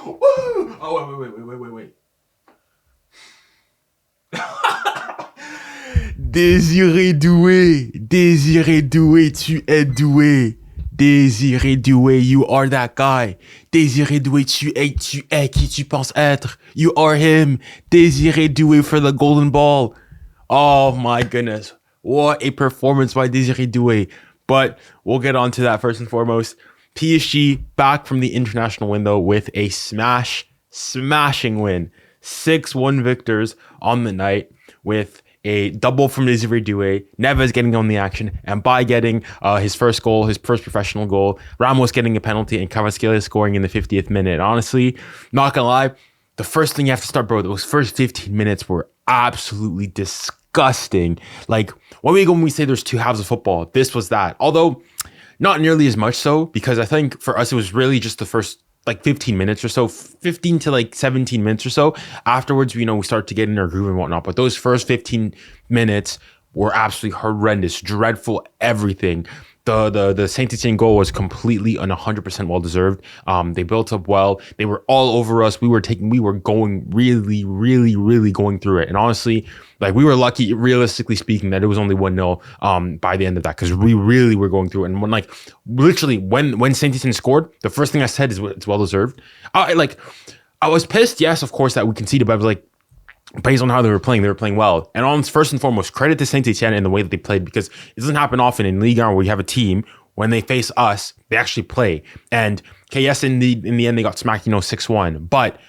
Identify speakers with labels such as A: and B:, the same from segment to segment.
A: Woo! Oh, wait. Désiré Doué, tu es doué. Désiré Doué, you are that guy. Désiré Doué, tu es qui tu penses être. You are him. Désiré Doué for the golden ball. Oh my goodness. What a performance by Désiré Doué. But we'll get on to that first and foremost. PSG back from the international window with a smashing win. 6-1 victors on the night with a double from Désiré Doué, Neves getting on the action, and by getting his first goal, his first professional goal, Ramos getting a penalty, and 𝙀𝙊𝘾𝘼𝘖𝘶 scoring in the 50th minute. Honestly, not gonna lie, the first thing you have to start, bro, those first 15 minutes were absolutely disgusting. Like, when we say there's two halves of football, this was that. Although, not nearly as much so, because I think for us, it was really just the first 15 minutes or so, 15 to 17 minutes or so. Afterwards, we start to get in our groove and whatnot. But those first 15 minutes were absolutely horrendous, dreadful, everything. The Saint-Etienne goal was completely and 100% well-deserved. They built up well. They were all over us. We were going really, really, really going through it. And honestly, we were lucky, realistically speaking, that it was only 1-0 by the end of that, because we really were going through it. And when Saint-Etienne scored, the first thing I said is it's well-deserved. I was pissed, yes, of course, that we conceded, but I was based on how they were playing well. And first and foremost, credit to Saint-Etienne in the way that they played, because it doesn't happen often in Ligue 1 where you have a team, when they face us, they actually play. And yes, in the end, they got smacked, 6-1. But,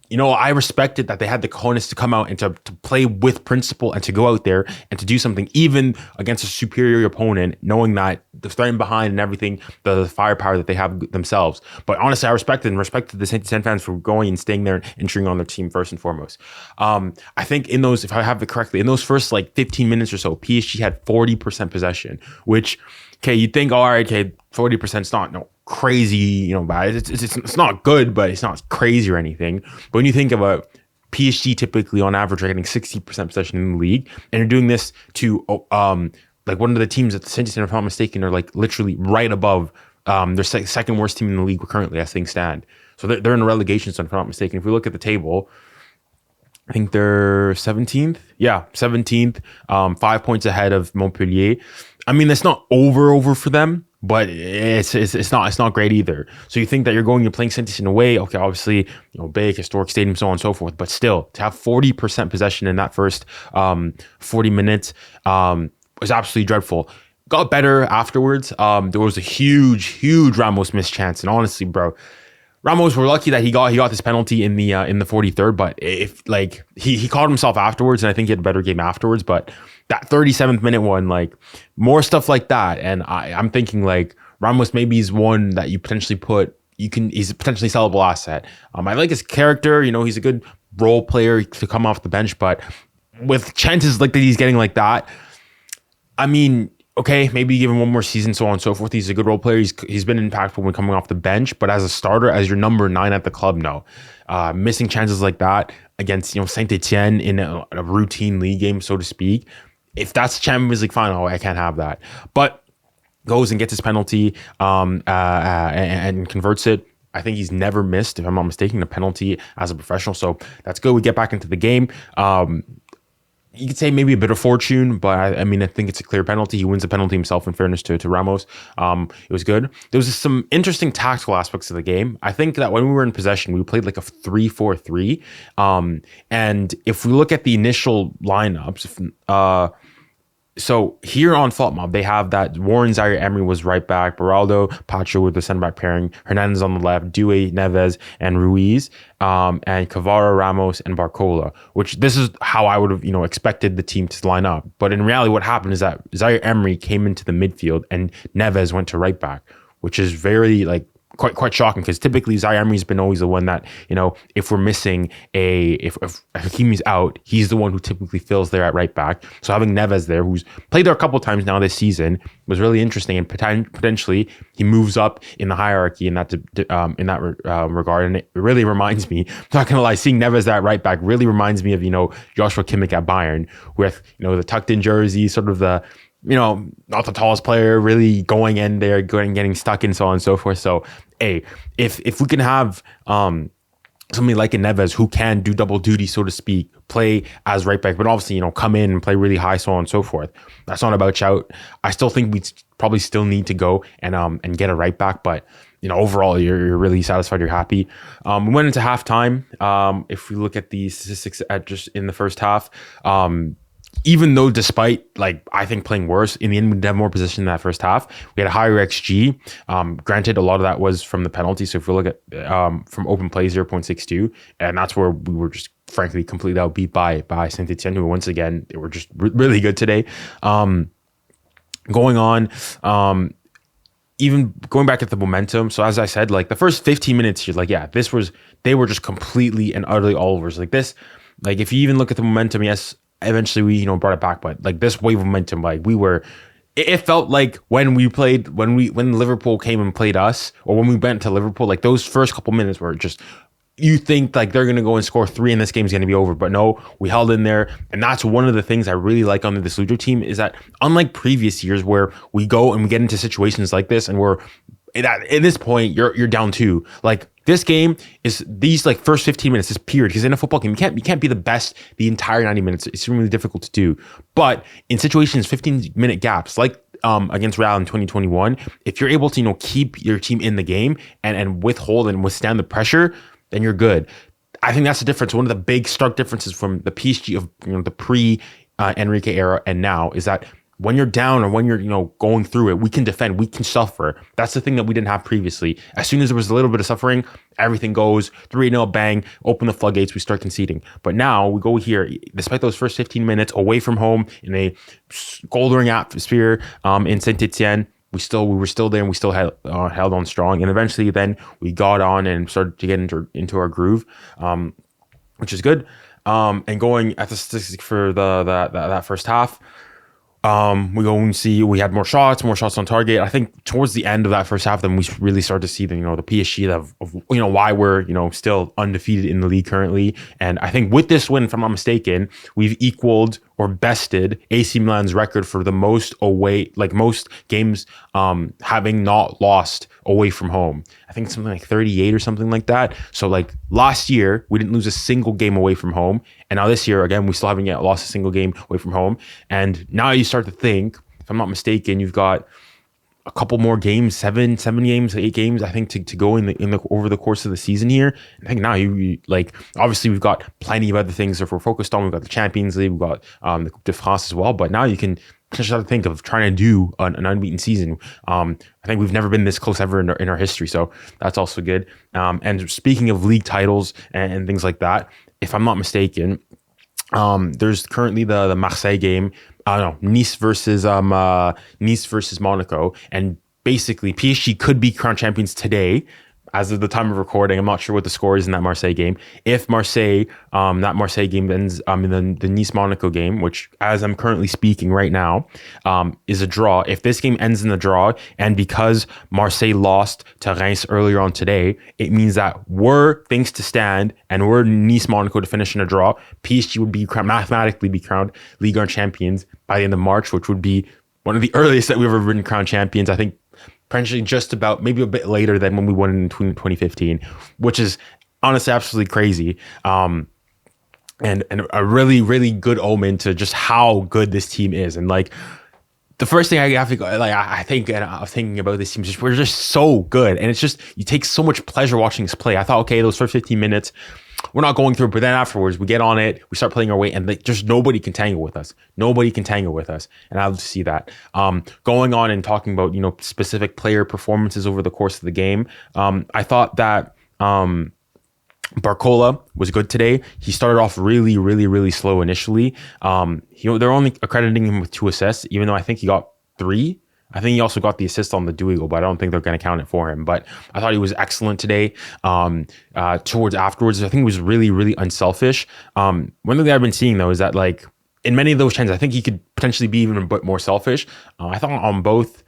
A: I respected that they had the cojones to come out and to play with principle and to go out there and to do something, even against a superior opponent, knowing that the threat behind and everything, the firepower that they have themselves. But honestly, I respected the Saint-Etienne fans for going and staying there and cheering on their team first and foremost. I think if I have it correctly, in those first 15 minutes or so, PSG had 40% possession, which, you'd think, all right, 40% is not crazy, bad. It's not good, but it's not crazy or anything. But when you think about PSG, typically on average are getting 60% possession in the league, and you're doing this to one of the teams that the Saint-Etienne, if I'm not mistaken, are literally right above their second worst team in the league currently as things stand. So they're in a relegation zone, if I'm not mistaken. If we look at the table, I think they're 17th. Yeah, 17th, 5 points ahead of Montpellier. I mean, that's not over for them, but it's not great either. So you think that you're playing Saint-Etienne away. Okay, obviously, big historic stadium, so on and so forth. But still, to have 40% possession in that first 40 minutes was absolutely dreadful. Got better afterwards. There was a huge Ramos missed chance, and honestly, bro, Ramos, we're lucky that he got this penalty in the 43rd, but if he caught himself afterwards, and I think he had a better game afterwards. But that 37th minute one, more stuff like that, and I'm thinking Ramos maybe is one that you potentially he's a potentially sellable asset. I like his character, he's a good role player to come off the bench, but with chances that he's getting like that, I mean, okay, maybe give him one more season, so on and so forth. He's a good role player. He's been impactful when coming off the bench, but as a starter, as your number 9 at the club, no. Missing chances like that against Saint-Etienne in a routine league game, so to speak. If that's Champions League final, I can't have that. But goes and gets his penalty and converts it. I think he's never missed, if I'm not mistaken, a penalty as a professional. So that's good. We get back into the game. You could say maybe a bit of fortune, but I think it's a clear penalty. He wins the penalty himself, in fairness to Ramos. It was good. There was some interesting tactical aspects of the game. I think that when we were in possession, we played a 3-4-3. And if we look at the initial lineups, so here on FotMob, they have that Warren Zaire-Emery was right back, Beraldo, Pacho with the center back pairing, Hernandez on the left, Doué, Neves, and Ruiz, and Kvara, Ramos, and Barcola, which this is how I would have, expected the team to line up. But in reality, what happened is that Zaire-Emery came into the midfield and Neves went to right back, which is very quite shocking, because typically Zaire-Emery's been always the one that, if we're missing if Hakimi's out, he's the one who typically fills there at right back. So having Neves there, who's played there a couple of times now this season, was really interesting, and potentially he moves up in the hierarchy in that regard. And it really reminds me, I'm not gonna lie, seeing Neves there at right back really reminds me of 𝙎𝙊𝘾𝘼𝘶𝘶 at Bayern, with the tucked in jersey, sort of the not the tallest player, really going in there, getting stuck in, so on and so forth. So hey, if we can have somebody like a Neves who can do double duty, so to speak, play as right back, but obviously, come in and play really high, so on and so forth. That's not about shout. I still think we probably still need to go and get a right back, but overall, you're really satisfied, you're happy. We went into halftime. If we look at the statistics just in the first half, even though despite I think playing worse, in the end we did have more position in that first half. We had a higher XG. Granted, a lot of that was from the penalty. So if we look at from open play, 0.62, and that's where we were just frankly completely outbeat by Saint-Etienne, who once again they were just really good today. Going on, even going back at the momentum. So as I said, the first 15 minutes, you're they were just completely and utterly all overs. If you even look at the momentum, yes, eventually we brought it back, but this wave of momentum, it felt like when Liverpool came and played us, or when we went to Liverpool, those first couple minutes were just, you think they're going to go and score 3 and this game's going to be over, but no, we held in there. And that's one of the things I really like on the 𝙎𝙊𝘾𝘼𝙎𝑎 team, is that unlike previous years where we go and we get into situations like this and we're at this point you're down 2, this game is these first 15 minutes, this period, because in a football game you can't be the best the entire 90 minutes. It's really difficult to do. But in situations, 15-minute gaps against Real in 2021, if you're able to keep your team in the game and withhold and withstand the pressure, then you're good. I think that's the difference. One of the big stark differences from the PSG of the pre Enrique era and now is that when you're down or when you're going through it, we can defend, we can suffer. That's the thing that we didn't have previously. As soon as there was a little bit of suffering, everything goes 3-0, bang, open the floodgates, we start conceding. But now we go here, despite those first 15 minutes away from home in a gold-ring atmosphere in Saint-Etienne, we were still there and we still held on strong. And eventually then we got on and started to get into our groove, which is good. And going at the statistics for that first half, we go and see we had more shots on target. I think towards the end of that first half, then we really started to see the PSG of why we're still undefeated in the league currently. And I think with this win, if I'm not mistaken, we've equaled or bested AC Milan's record for the most away, most games having not lost away from home. I think it's something like 38 or something like that. So last year, we didn't lose a single game away from home. And now this year, again, we still haven't yet lost a single game away from home. And now you start to think, if I'm not mistaken, you've got a couple more games, 7 games, 8 games, I think, to go in the over the course of the season here. I think now you obviously we've got plenty of other things that we're focused on. We've got the Champions League, we've got the Coupe de France as well. But now you can start to think of trying to do an unbeaten season. I think we've never been this close ever in our history, so that's also good. And speaking of league titles and things like that, if I'm not mistaken, there's currently the Marseille game. Nice versus Monaco, and basically PSG could be crowned champions today. As of the time of recording, I'm not sure what the score is in that Marseille game. If that Marseille game ends in the Nice-Monaco game, which as I'm currently speaking right now, is a draw. If this game ends in a draw, and because Marseille lost to Reims earlier on today, it means that were things to stand and were Nice-Monaco to finish in a draw, PSG would mathematically be crowned Ligue 1 champions by the end of March, which would be one of the earliest that we've ever been crowned champions. I think potentially just about maybe a bit later than when we won in 2015, which is honestly absolutely crazy. And a really, really good omen to just how good this team is. And the first thing I have to I think, and I was thinking about this team, we're just so good. And it's just, you take so much pleasure watching us play. I thought, okay, those first 15 minutes, we're not going through, but then afterwards we get on it, we start playing our way, and just nobody can tangle with us. And I love to see that. Going on and talking about, specific player performances over the course of the game. I thought that Barcola was good today. He started off really, really, really slow initially. They're only accrediting him with 2 assists, even though I think he got 3. I think he also got the assist on the Doué goal, but I don't think they're going to count it for him. But I thought he was excellent today. Towards afterwards, I think he was really, really unselfish. One thing that I've been seeing, though, is that in many of those chances, I think he could potentially be even a bit more selfish. I thought on both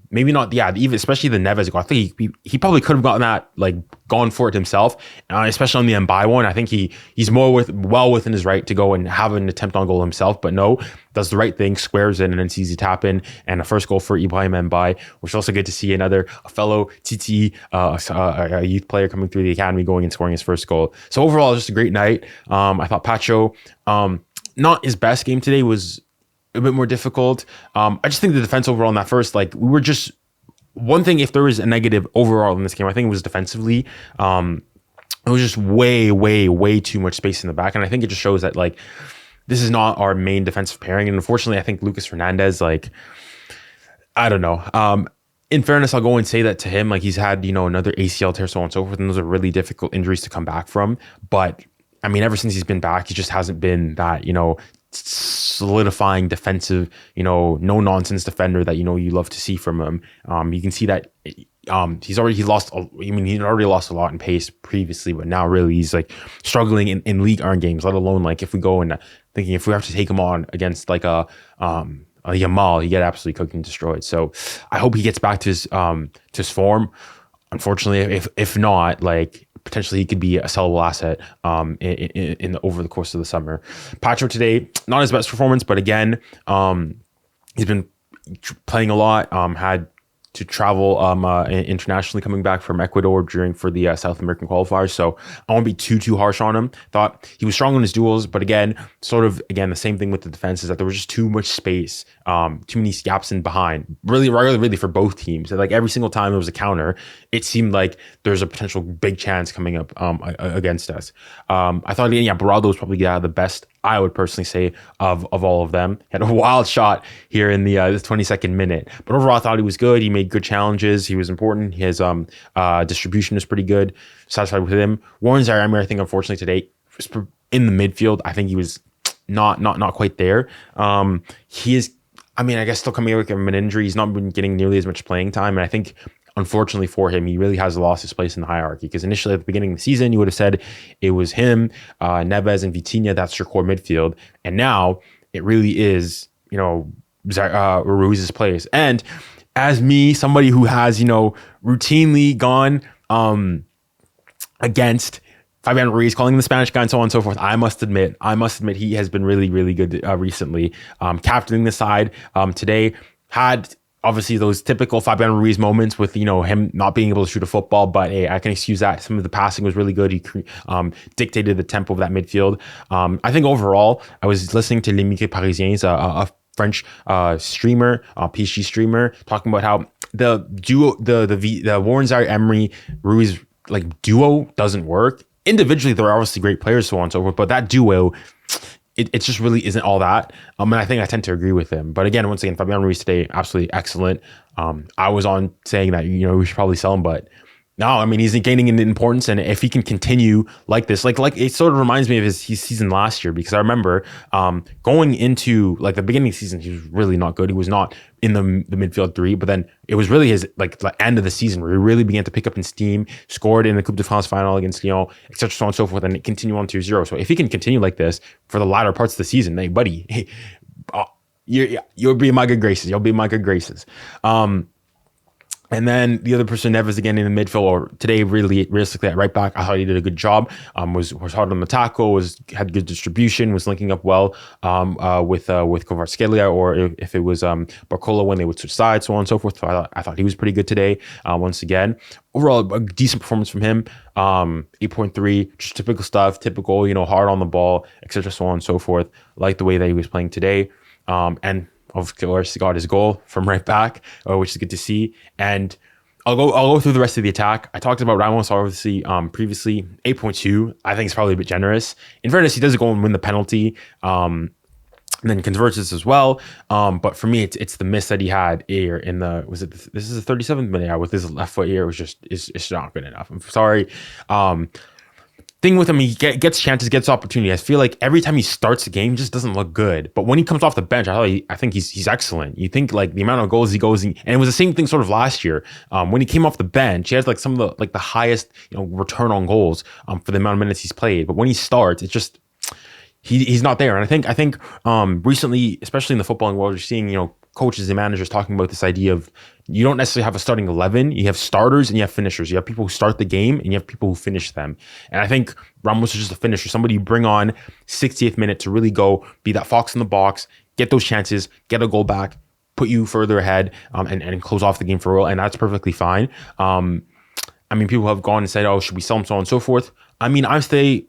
A: Maybe not, yeah, even especially the Neves goal. I think he probably could have gotten that, like, gone for it himself, especially on the 𝙀𝙊𝘾𝘼 one. I think he's well within his right to go and have an attempt on goal himself, but no, does the right thing, squares in, and then sees the tap in, and a first goal for 𝙊𝙾𝘼𝘆, which is also good to see a fellow TT, a youth player coming through the academy, going and scoring his first goal. So overall, just a great night. I thought 𝙀𝙀𝘶, not his best game today, was a bit more difficult. I just think the defense overall in that first, like, we were just, one thing, if there was a negative overall in this game, I think it was defensively. It was just way too much space in the back. And I think it just shows that, like, this is not our main defensive pairing. And unfortunately, I think 𝙀𝙀 Fernandez, like, I don't know. In fairness, I'll go and say that to him, like, he's had, another ACL tear, so on and so forth. And those are really difficult injuries to come back from. But I mean, ever since he's been back, he just hasn't been that, solidifying defensive, no nonsense defender that, you love to see from him. You can see that he'd already lost a lot in pace previously, but now really he's, like, struggling in Ligue 1 games, let alone, like, if we go and thinking if we have to take him on against, like, a Yamal, he get absolutely cooked and destroyed. So I hope he gets back to his form. Unfortunately, if not, like, potentially he could be a sellable asset over the course of the summer. 𝙀𝙀𝘶 today, not his best performance, but again, he's been playing a lot. Had to travel internationally, coming back from Ecuador for the South American qualifiers. So I won't be too harsh on him. Thought he was strong on his duels, but again, the same thing with the defense is that there was just too much space, too many gaps in behind, really for both teams. And, like, every single time there was a counter, it seemed like there's a potential big chance coming up against us. I thought, Beraldo was probably the best, I would personally say, of all of them. He had a wild shot here in the 22nd minute, but overall I thought he was good. He made good challenges. He was important. His distribution is pretty good. Satisfied with him. Warren Zaire-Emery, I think, unfortunately today, in the midfield, I think he was not quite there. He is, I guess, still coming out from an injury. He's not been getting nearly as much playing time, and I think, unfortunately for him, he really has lost his place in the hierarchy, because initially at the beginning of the season, you would have said it was him, Neves, and Vitinha. That's your core midfield. And now it really is, Ruiz's place. And as me, somebody who has, routinely gone against Fabian Ruiz, calling him the Spanish guy and so on and so forth, I must admit he has been really good recently. Captaining the side today, had obviously those typical Fabian Ruiz moments with, him not being able to shoot a football, but hey, I can excuse that. Some of the passing was really good. He dictated the tempo of that midfield. I think overall, I was listening to 𝙀𝙾𝘋𝑼𝑔𝑖𝑠, a French streamer, PSG streamer, talking about how the duo, the Warren Zaire-Emery Ruiz, like, duo doesn't work. Individually, they're obviously great players, so on and so forth, but that duo, it just really isn't all that. And I think I tend to agree with him. But again, once again, Fabian Ruiz today, absolutely excellent. I was on saying that, we should probably sell him, but no, he's gaining in importance. And if he can continue like this, like it sort of reminds me of his season last year, because I remember going into, like, the beginning of the season, he was really not good. He was not in the midfield three, but then it was really his, like, the end of the season where he really began to pick up in steam, scored in the Coupe de France final against Lyon, etc., so on and so forth, and it continued on to 0. So if he can continue like this for the latter parts of the season, hey, buddy, you'll be in my good graces. You'll be in my good graces. And then the other person, Neves, again in the midfield, or today, really realistically at right back, I thought he did a good job. Was hard on the tackle, had good distribution, was linking up well with 𝙀𝙀𝘿𝘾𝘼𝙎, or if it was 𝙀𝙀𝑉𝘋 when they would switch sides, so on and so forth. So I thought he was pretty good today. Once again, overall a decent performance from him. 8.3, just typical stuff, hard on the ball, etc., so on and so forth. Like the way that he was playing today, and of course, got his goal from right back, which is good to see. And I'll go through the rest of the attack. I talked about Ramos obviously previously. 8.2, I think it's probably a bit generous. In fairness, he does go and win the penalty, and then converts this as well. But for me, it's the miss that he had here in this is the 37th minute with his left foot here. It's not good enough. I'm sorry. Thing with him, he gets chances, gets opportunity. I feel like every time he starts the game, he just doesn't look good. But when he comes off the bench, I think he's excellent. You think, like, the amount of goals he goes in, and it was the same thing sort of last year. When he came off the bench, he has, like, some of the highest return on goals for the amount of minutes he's played. But when he starts, it's just he's not there. And I think recently, especially in the footballing world, you're seeing
B: coaches and managers talking about this idea of you don't necessarily have a starting 11. You have starters and you have finishers. You have people who start the game and you have people who finish them. And I think Ramos is just a finisher, somebody you bring on 60th minute to really go be that fox in the box, get those chances, get a goal back, put you further ahead, and close off the game for real. And that's perfectly fine. I mean, people have gone and said, oh, should we sell him, so on and so forth. I mean, I say,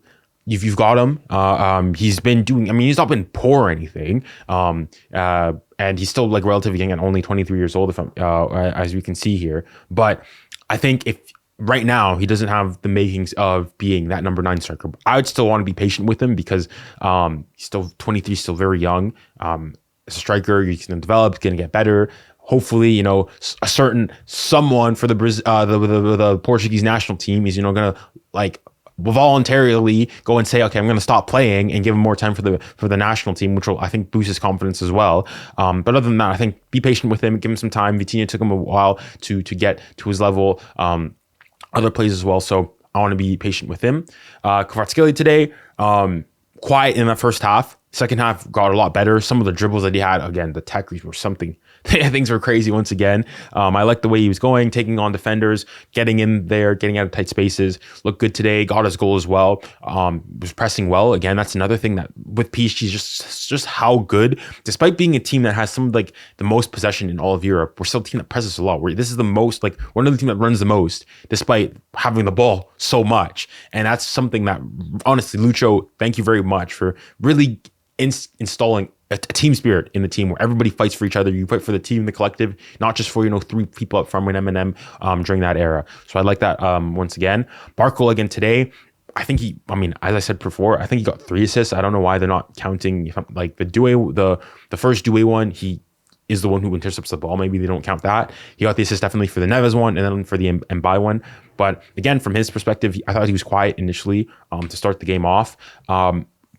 B: if you've got him, he's been doing, I mean, he's not been poor or anything. And he's still like relatively young and only 23 years old, if as we can see here. But I think if right now he doesn't have the makings of being that number 9 striker, I would still want to be patient with him because he's still 23, still very young. As a striker, he's going to develop, he's going to get better. Hopefully, you know, someone for the Portuguese national team is, you know, going to like voluntarily go and say, okay, I'm going to stop playing and give him more time for the national team, which will, I think, boost his confidence as well. But other than that, I think be patient with him, give him some time. Vitinha took him a while to get to his level. Other players as well. So I want to be patient with him. 𝙋𝙊𝘿𝘾𝘼𝙎𝙏 today, quiet in that first half. Second half got a lot better. Some of the dribbles that he had, again, the tackles were something. Things were crazy once again. I liked the way he was going, taking on defenders, getting in there, getting out of tight spaces. Looked good today. Got his goal as well. Was pressing well. Again, that's another thing that with PSG, just how good, despite being a team that has some like the most possession in all of Europe, we're still a team that presses a lot. This is the most, like, we're another team that runs the most, despite having the ball so much. And that's something that, honestly, Lucho, thank you very much for really installing a team spirit in the team where everybody fights for each other. You fight for the team, the collective, not just for, you know, 3 people up front with Eminem during that era. So I like that once again. Barco again today. I think I mean, as I said before, I think he got 3 assists. I don't know why they're not counting like the Doué, the first Doué one. He is the one who intercepts the ball. Maybe they don't count that. He got the assist definitely for the Neves one and then for the 𝙀𝘿𝘾 one. But again, from his perspective, I thought he was quiet initially to start the game off.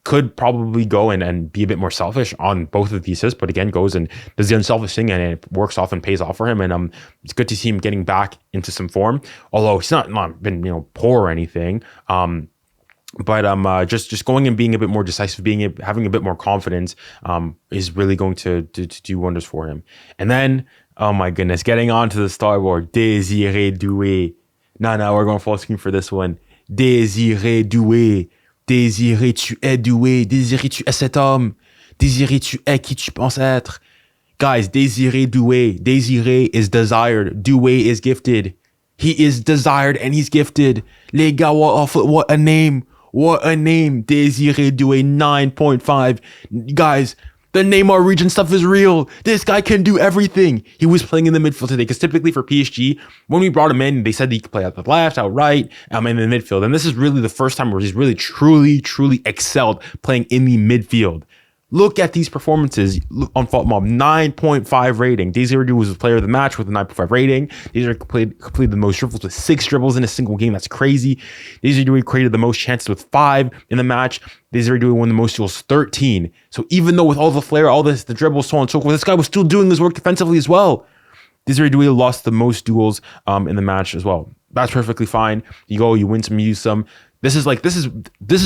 B: Could probably go and be a bit more selfish on both of the assists, but again, goes and does the unselfish thing and it works off and pays off for him. And it's good to see him getting back into some form, although he's not been, you know, poor or anything. But just going and being a bit more decisive, having a bit more confidence is really going to do wonders for him. And then, oh my goodness, getting onto the starboard, Désiré Doué. No, we're going full screen for this one. Désiré Doué. Désiré, tu es doué. Désiré, tu es cet homme. Désiré, tu es qui tu penses être. Guys, Désiré Doué. Désiré is desired. Doué is gifted. He is desired and he's gifted. Les gars, what a name. What a name. Désiré Doué 9.5. Guys, the Neymar region stuff is real. This guy can do everything. He was playing in the midfield today because typically for PSG, when we brought him in, they said he could play out the left, out right, and in the midfield. And this is really the first time where he's really, truly excelled playing in the midfield. Look at these performances on FotMob. 9.5 rating. Désiré Doué was the player of the match with a 9.5 rating. Désiré completed the most dribbles with 6 dribbles in a single game. That's crazy. Désiré Doué created the most chances with 5 in the match. Désiré Doué won the most duels, 13. So even though with all the flair, all this, the dribbles, so on and so forth, this guy was still doing his work defensively as well. Désiré Doué lost the most duels in the match as well. That's perfectly fine. You go, you win some, you use some. This is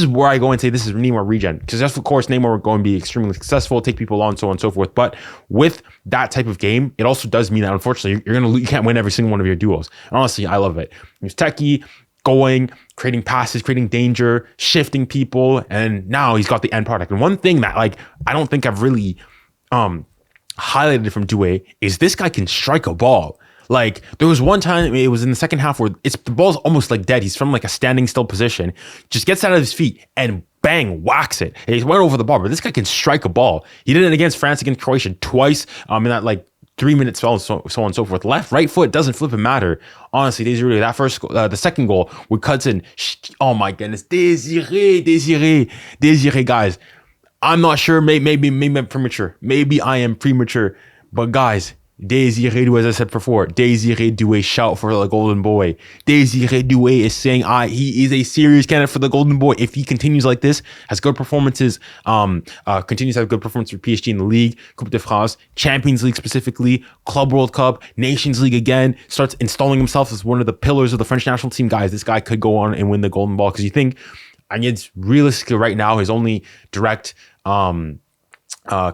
B: where I go and say this is Neymar regen, because of course Neymar are going to be extremely successful, take people on, so on and so forth. But with that type of game, it also does mean that unfortunately you can't win every single one of your duels. And honestly, I love it. He's techie, going, creating passes, creating danger, shifting people, and now he's got the end product. And one thing that I don't think I've really highlighted from Doué is this guy can strike a ball. Like, there was one time, it was in the second half where the ball's almost like dead. He's from like a standing still position, just gets out of his feet and bang, whacks it. And he went over the bar, but this guy can strike a ball. He did it against France, against Croatia twice in that like 3 minutes, so on and so forth. Left, right foot, doesn't flip and matter. Honestly, Désiré, that first, the second goal with 𝙀𝙊𝘾𝘼𝙎𝙏, oh my goodness, Désiré, guys. I'm not sure, maybe I'm premature. Maybe I am premature, but guys, Désiré Doué, as I said before, Désiré Doué shout for the Golden Boy. Désiré Doué is saying he is a serious candidate for the Golden Boy. If he continues like this, has good performances, continues to have good performance for PSG in the league, Coupe de France, Champions League specifically, Club World Cup, Nations League again, starts installing himself as one of the pillars of the French national team. Guys, this guy could go on and win the Golden Ball, because you think, and it's realistically right now his only direct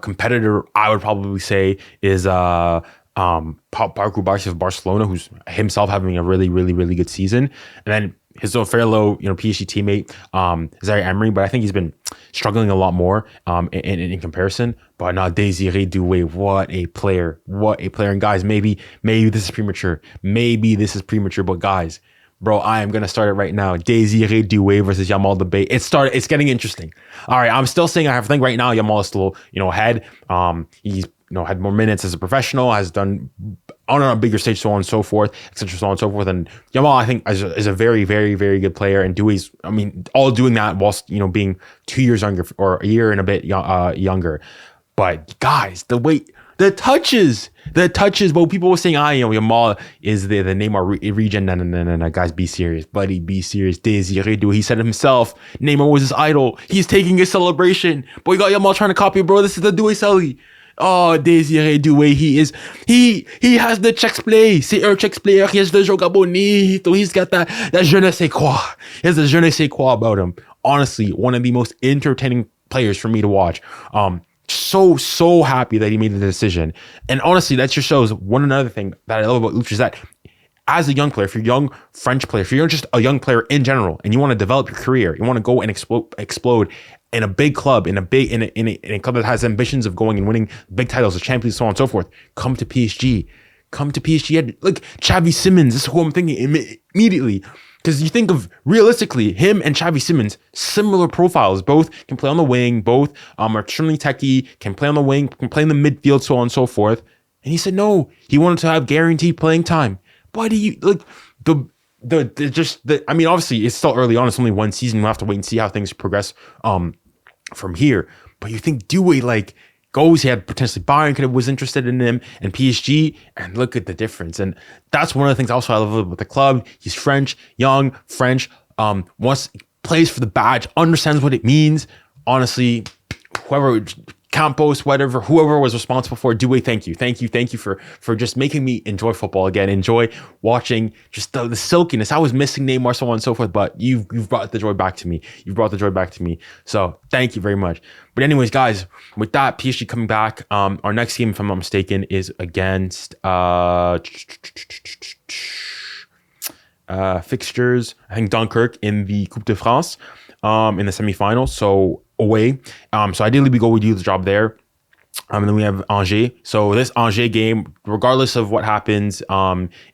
B: competitor, I would probably say, is 𝙋𝙊𝘿𝘾𝘼𝙎𝙏 of Barcelona, who's himself having a really, really, really good season. And then his own fellow, PSG teammate, 𝙎𝙊𝘾𝘼𝙎𝙏, but I think he's been struggling a lot more in comparison. But now Désiré Doué, what a player. What a player. And guys, maybe this is premature. Maybe this is premature, but guys, bro, I am gonna start it right now. Désiré Doué versus 𝙎𝙊𝘾𝘼𝙎𝙏. It's getting interesting. All right, I'm still saying I think right now 𝙎𝙊 is still ahead. He's had more minutes as a professional, has done on a bigger stage, so on and so forth, etc., so on and so forth. And 𝙎𝙊, I think, is a very, very, very good player. And Doué's, all doing that whilst being 2 years younger or a year and a bit younger. But guys, the touches. Well, people were saying, 𝙎𝙊 is the Neymar region. No, guys, be serious, buddy, be serious. Désiré Doué, he said it himself. Neymar was his idol. He's taking his celebration. But we got 𝙎𝙊 trying to copy, bro. This is the Doué Sully. Oh, Désiré Doué, he has the checks play. C'est un checks player. He has the joga bonito. He's got that je ne sais quoi. He has the je ne sais quoi about him. Honestly, one of the most entertaining players for me to watch. So happy that he made the decision. And honestly, that just shows one another thing that I love about 𝙋𝙬𝘖 is that as a young player, if you're a young French player, if you're just a young player in general, and you want to develop your career, you want to go and explode in a big club, in a club that has ambitions of going and winning big titles, the Champions, so on and so forth, come to PSG. Come to PSG. Look, Xavi Simons, this is who I'm thinking immediately. Because you think of, realistically, him and Xavi Simons, similar profiles. Both can play on the wing, both are extremely techy, can play on the wing, can play in the midfield, so on and so forth. And he said no. He wanted to have guaranteed playing time. Why do you, like, obviously, it's still early on. It's only one season. We'll have to wait and see how things progress from here. But you think Doué, goes, he had potentially Bayern was interested in him, and PSG, and look at the difference. And that's one of the things also I love about the club. He's French, young, French, plays for the badge, understands what it means. Honestly, whoever, Campos, whoever was responsible for it, Doué, thank you for just making me enjoy football again, enjoy watching just the silkiness. I was missing Neymar, so on and so forth, but you've brought the joy back to me. So thank you very much. But anyways, guys, with that, PSG coming back, our next game, if I'm not mistaken, is against fixtures, I think Dunkirk in the Coupe de France, in the semifinals. So away. So ideally we go, we do the job there. And then we have Angers. So this Angers game, regardless of what happens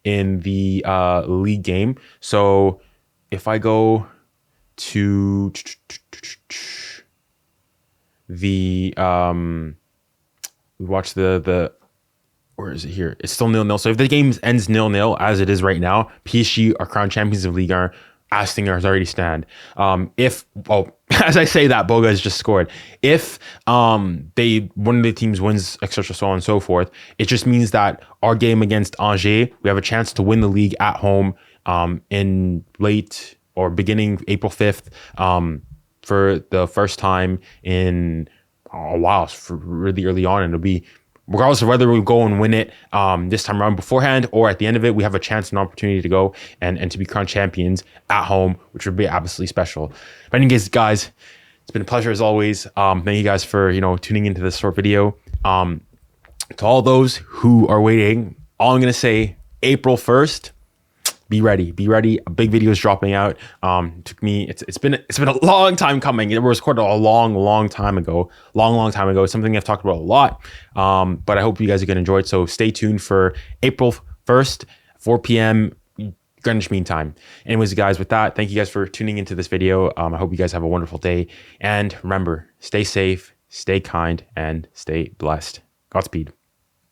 B: in the league game. So if I go to the we watch the where is it here? It's still 0-0. So if the game ends 0-0 as it is right now, PSG are crowned champions of Ligue 1. ASSE has already stand. As I say that, Boga has just scored. If one of the teams wins, etc., so on and so forth, it just means that our game against Angers, we have a chance to win the league at home in late or beginning April 5th for the first time in a while, for really early on, and it'll be, regardless of whether we go and win it this time around beforehand or at the end of it, we have a chance and opportunity to go and to be crowned champions at home, which would be absolutely special. But anyways, guys, it's been a pleasure as always. Thank you guys for tuning into this short video. To all those who are waiting, all I'm gonna say, April 1st. Be ready. A big video is dropping out. Took me. It's been a long time coming. It was recorded a long time ago. Long time ago. It's something I've talked about a lot. But I hope you guys are gonna enjoy it. So stay tuned for April 1st, 4 p.m. Greenwich Mean Time. Anyways, guys, with that, thank you guys for tuning into this video. I hope you guys have a wonderful day. And remember, stay safe, stay kind, and stay blessed. Godspeed.